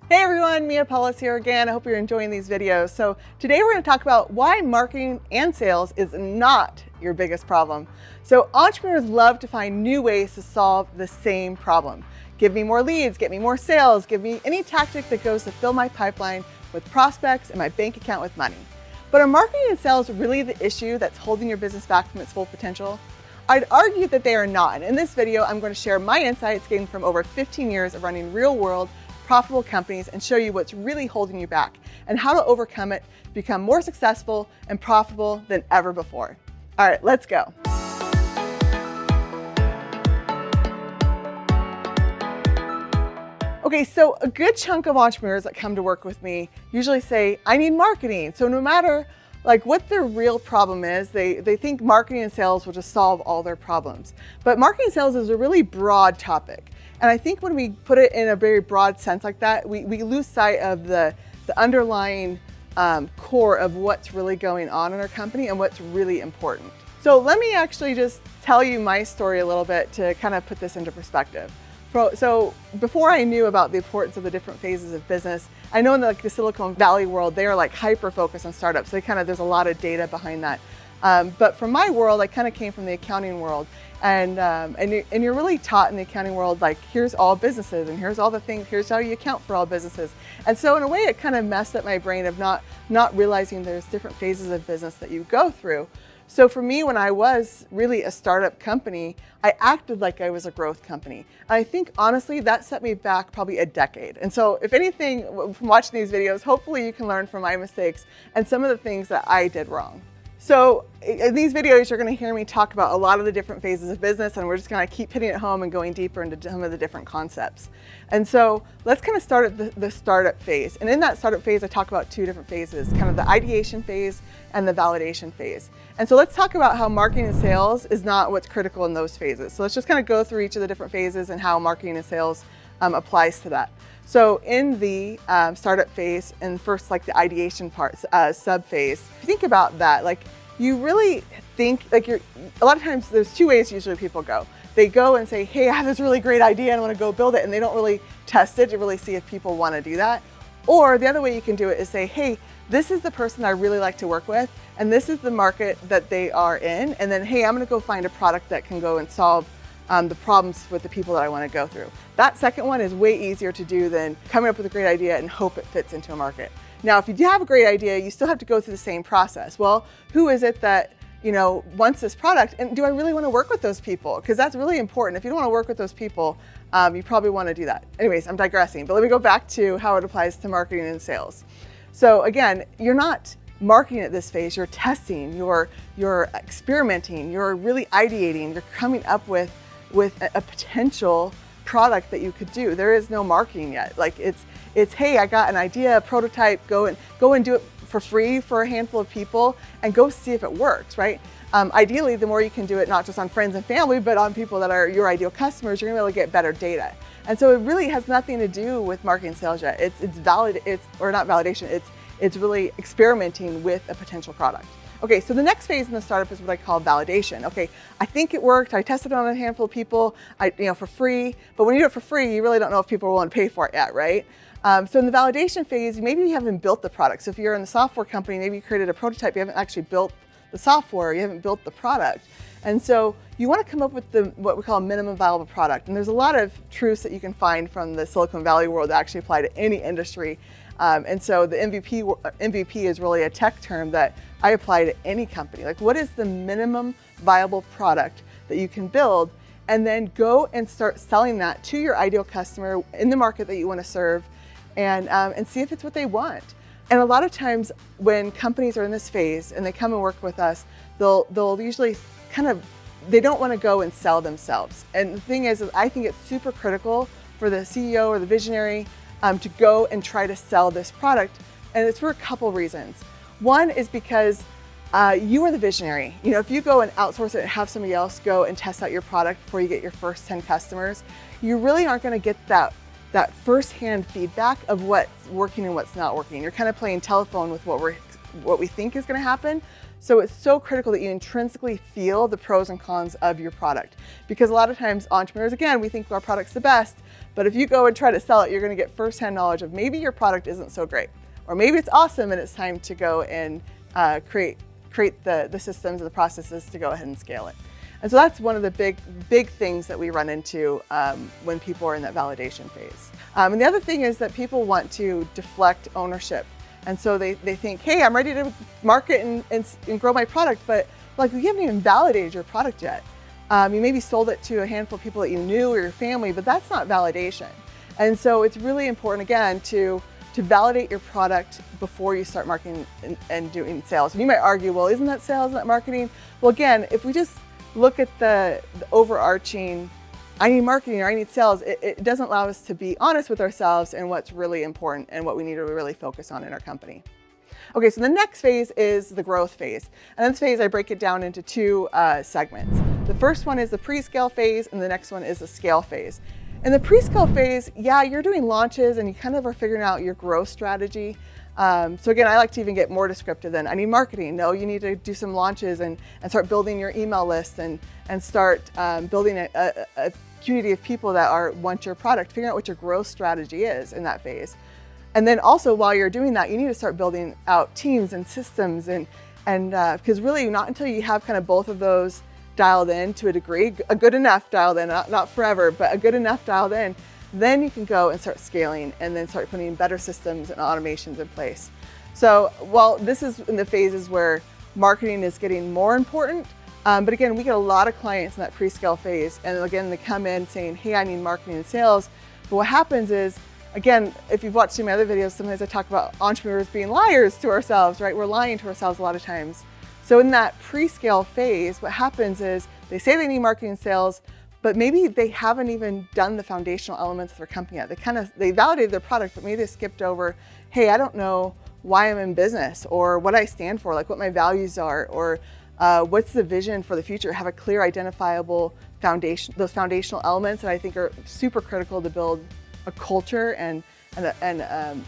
Hey everyone, Paulus here again. I hope you're enjoying these videos. So today we're going to talk about why marketing and sales is not your biggest problem. So entrepreneurs love to find new ways to solve the same problem. Give me more leads, get me more sales, give me any tactic that goes to fill my pipeline with prospects and my bank account with money. But are marketing and sales really the issue that's holding your business back from its full potential? I'd argue that they are not. And in this video, I'm going to share my insights gained from over 15 years of running real-world profitable companies and show you what's really holding you back and how to overcome it, become more successful and profitable than ever before. All right, let's go. Okay, so a good chunk of entrepreneurs that come to work with me usually say, I need marketing. So no matter what their real problem is, they think marketing and sales will just solve all their problems. But marketing and sales is a really broad topic. And I think when we put it in a very broad sense like that, we lose sight of the underlying core of what's really going on in our company and what's really important. So let me actually just tell you my story a little bit to kind of put this into perspective. So before I knew about the importance of the different phases of business, I know in the Silicon Valley world, they are hyper focused on startups. So there's a lot of data behind that. But from my world, I kind of came from the accounting world. And you're really taught in the accounting world, here's all businesses and here's all the things, here's how you account for all businesses. And so in a way, it kind of messed up my brain of not realizing there's different phases of business that you go through. So for me, when I was really a startup company, I acted like I was a growth company. And I think honestly, that set me back probably a decade. And so if anything, from watching these videos, hopefully you can learn from my mistakes and some of the things that I did wrong. So in these videos, you're going to hear me talk about a lot of the different phases of business, and we're just going to keep hitting it home and going deeper into some of the different concepts. And so let's kind of start at the startup phase. And in that startup phase, I talk about two different phases, kind of the ideation phase and the validation phase. And so let's talk about how marketing and sales is not what's critical in those phases. So let's just kind of go through each of the different phases and how marketing and sales applies to that. So in the startup phase and first the ideation part, subphase, if you think about that, you really think a lot of times there's two ways usually people go. They go and say, hey, I have this really great idea and I want to go build it. And they don't really test it to really see if people want to do that. Or the other way you can do it is say, hey, this is the person I really like to work with. And this is the market that they are in. And then, hey, I'm going to go find a product that can go and solve the problems with the people that I want to go through. That second one is way easier to do than coming up with a great idea and hope it fits into a market. Now, if you do have a great idea, you still have to go through the same process. Well, who is it that wants this product, and do I really want to work with those people? Because that's really important. If you don't want to work with those people, you probably want to do that. Anyways, I'm digressing, but let me go back to how it applies to marketing and sales. So again, you're not marketing at this phase, you're testing, you're experimenting, you're really ideating, you're coming up with a potential product that you could do. There is no marketing yet. It's hey, I got an idea, a prototype, go and do it for free for a handful of people and go see if it works, right? Ideally, the more you can do it, not just on friends and family, but on people that are your ideal customers, you're gonna be able to get better data. And so it really has nothing to do with marketing and sales yet. Not validation, it's really experimenting with a potential product. Okay, so the next phase in the startup is what I call validation. Okay, I think it worked. I tested it on a handful of people, for free. But when you do it for free, you really don't know if people will want to pay for it yet, right? So in the validation phase, maybe you haven't built the product. So if you're in the software company, maybe you created a prototype, you haven't actually built the software, you haven't built the product. And so you want to come up with what we call a minimum viable product. And there's a lot of truths that you can find from the Silicon Valley world that actually apply to any industry. And so the MVP is really a tech term that I apply to any company. What is the minimum viable product that you can build, and then go and start selling that to your ideal customer in the market that you want to serve, and see if it's what they want. And a lot of times when companies are in this phase and they come and work with us, they'll usually they don't want to go and sell themselves. And the thing is I think it's super critical for the CEO or the visionary to go and try to sell this product. And it's for a couple reasons. One is because you are the visionary. If you go and outsource it and have somebody else go and test out your product before you get your first 10 customers, you really aren't going to get that firsthand feedback of what's working and what's not working. You're kind of playing telephone with what we're what we think is going to happen. So it's so critical that you intrinsically feel the pros and cons of your product, because a lot of times entrepreneurs, again, we think our product's the best, but if you go and try to sell it, you're going to get firsthand knowledge of maybe your product isn't so great, or maybe it's awesome and it's time to go and create the systems and the processes to go ahead and scale it. And so that's one of the big things that we run into when people are in that validation phase. And the other thing is that people want to deflect ownership. And so they think, hey, I'm ready to market and grow my product, but like you haven't even validated your product yet. You maybe sold it to a handful of people that you knew or your family, but that's not validation. And so it's really important, again, to validate your product before you start marketing and doing sales. And you might argue, well, isn't that sales, isn't that marketing? Well, again, if we just look at the overarching, I need marketing or I need sales, it doesn't allow us to be honest with ourselves and what's really important and what we need to really focus on in our company. Okay, so the next phase is the growth phase. And in this phase, I break it down into two segments. The first one is the pre-scale phase, and the next one is the scale phase. In the pre-scale phase, yeah, you're doing launches and you kind of are figuring out your growth strategy. So again, I like to even get more descriptive than I need marketing. No, you need to do some launches and start building your email list and start building a community of people that want your product, figuring out what your growth strategy is in that phase. And then also while you're doing that, you need to start building out teams and systems and because really not until you have kind of both of those dialed in to a degree, a good enough dialed in, not forever, but a good enough dialed in, then you can go and start scaling and then start putting better systems and automations in place. So while this is in the phases where marketing is getting more important, but again, we get a lot of clients in that pre-scale phase, and again, they come in saying, hey, I need marketing and sales. But what happens is, again, if you've watched some of my other videos, sometimes I talk about entrepreneurs being liars to ourselves, right? We're lying to ourselves a lot of times. So in that pre-scale phase, what happens is they say they need marketing and sales, but maybe they haven't even done the foundational elements of their company yet. They validated their product, but maybe they skipped over, hey, I don't know why I'm in business or what I stand for, like what my values are, or what's the vision for the future, have a clear identifiable foundation, those foundational elements that I think are super critical to build a culture and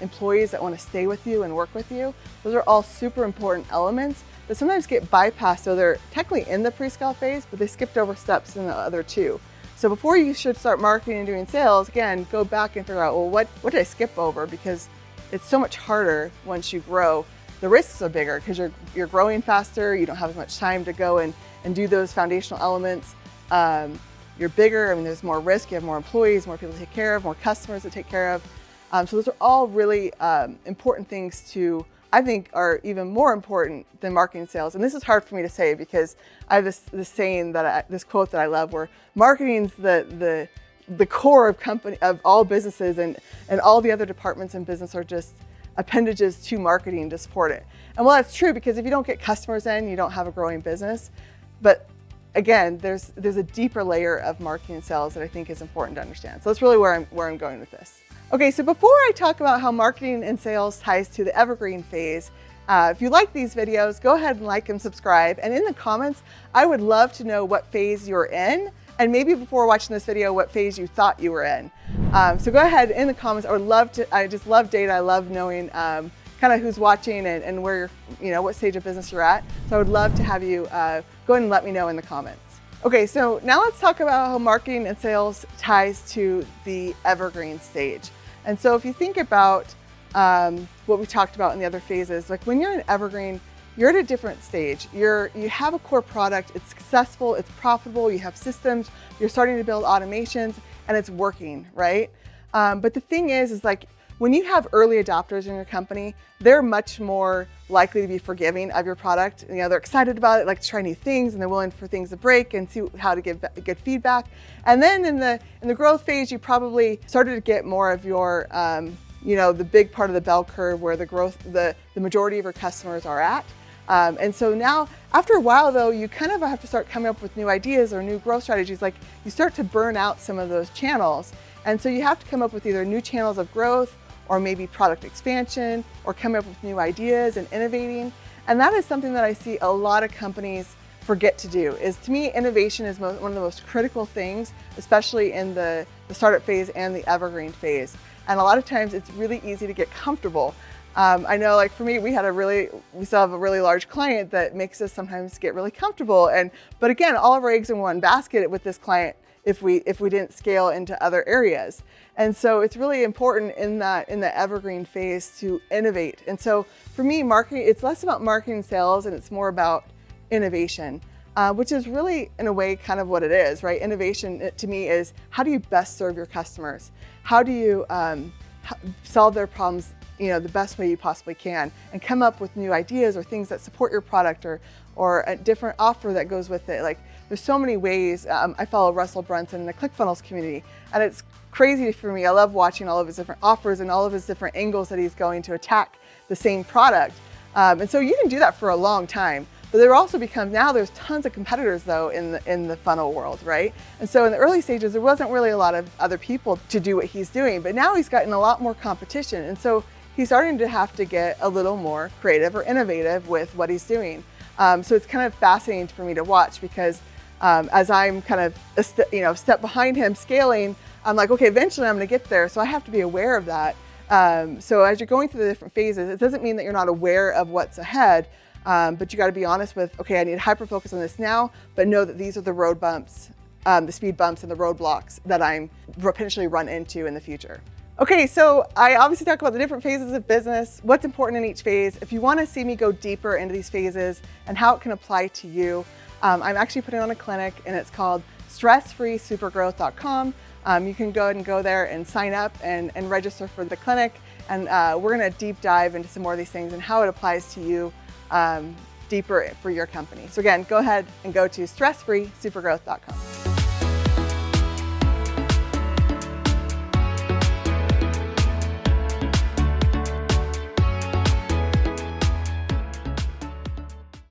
employees that want to stay with you and work with you. Those are all super important elements that sometimes get bypassed. So they're technically in the pre-scale phase, but they skipped over steps in the other two. So before you should start marketing and doing sales, again, go back and figure out, well, what did I skip over? Because it's so much harder once you grow. The risks are bigger because you're growing faster. You don't have as much time to go and do those foundational elements. You're bigger. I mean, there's more risk. You have more employees, more people to take care of, more customers to take care of. So those are all really important things to, I think, are even more important than marketing and sales. And this is hard for me to say because I have this saying this quote that I love, where marketing's the core of all businesses, and all the other departments in business are just appendages to marketing to support it. And well, that's true, because if you don't get customers in, you don't have a growing business. But again, there's a deeper layer of marketing and sales that I think is important to understand. So that's really where I'm going with this. Okay, so before I talk about how marketing and sales ties to the evergreen phase, if you like these videos, go ahead and like and subscribe. And in the comments, I would love to know what phase you're in, and maybe before watching this video, what phase you thought you were in. So go ahead in the comments. I just love data. I love knowing kind of who's watching and where you're, what stage of business you're at. So I would love to have you go ahead and let me know in the comments. Okay, so now let's talk about how marketing and sales ties to the evergreen stage. And so if you think about what we talked about in the other phases, like when you're in evergreen, you're at a different stage. You have a core product, it's successful, it's profitable, you have systems, you're starting to build automations, and it's working, right? But the thing is like when you have early adopters in your company, they're much more likely to be forgiving of your product. They're excited about it, like to try new things, and they're willing for things to break and see how to give good feedback. And then in the growth phase, you probably started to get more of your, the big part of the bell curve where the majority of your customers are at. And so now, after a while though, you kind of have to start coming up with new ideas or new growth strategies. Like you start to burn out some of those channels. And so you have to come up with either new channels of growth, or maybe product expansion, or coming up with new ideas and innovating. And that is something that I see a lot of companies forget to do. To me, innovation is one of the most critical things, especially in the startup phase and the evergreen phase. And a lot of times it's really easy to get comfortable. I know, like for me, we still have a really large client that makes us sometimes get really comfortable. But again, all of our eggs in one basket with this client if we didn't scale into other areas. And so it's really important in the evergreen phase to innovate. And so for me, marketing, it's less about marketing and sales, and it's more about innovation, which is really, in a way, kind of what it is, right? Innovation to me is, how do you best serve your customers? How do you solve their problems, the best way you possibly can, and come up with new ideas or things that support your product, or a different offer that goes with it. Like, there's so many ways. I follow Russell Brunson in the ClickFunnels community, and it's crazy for me. I love watching all of his different offers and all of his different angles that he's going to attack the same product. And so you can do that for a long time. But there also now there's tons of competitors though in the funnel world, right? And so in the early stages, there wasn't really a lot of other people to do what he's doing, but now he's gotten a lot more competition. And so he's starting to have to get a little more creative or innovative with what he's doing. So it's kind of fascinating for me to watch, because as I'm kind of a step behind him scaling, I'm like, okay, eventually I'm going to get there. So I have to be aware of that. So as you're going through the different phases, it doesn't mean that you're not aware of what's ahead, but you got to be honest with, okay, I need hyper focus on this now, but know that these are the road bumps, the speed bumps and the roadblocks that I'm potentially run into in the future. Okay, so I obviously talk about the different phases of business, what's important in each phase. If you want to see me go deeper into these phases and how it can apply to you, I'm actually putting on a clinic, and it's called stressfreesupergrowth.com. You can go ahead and go there and sign up and register for the clinic. And we're going to deep dive into some more of these things and how it applies to you deeper for your company. So again, go ahead and go to stressfreesupergrowth.com.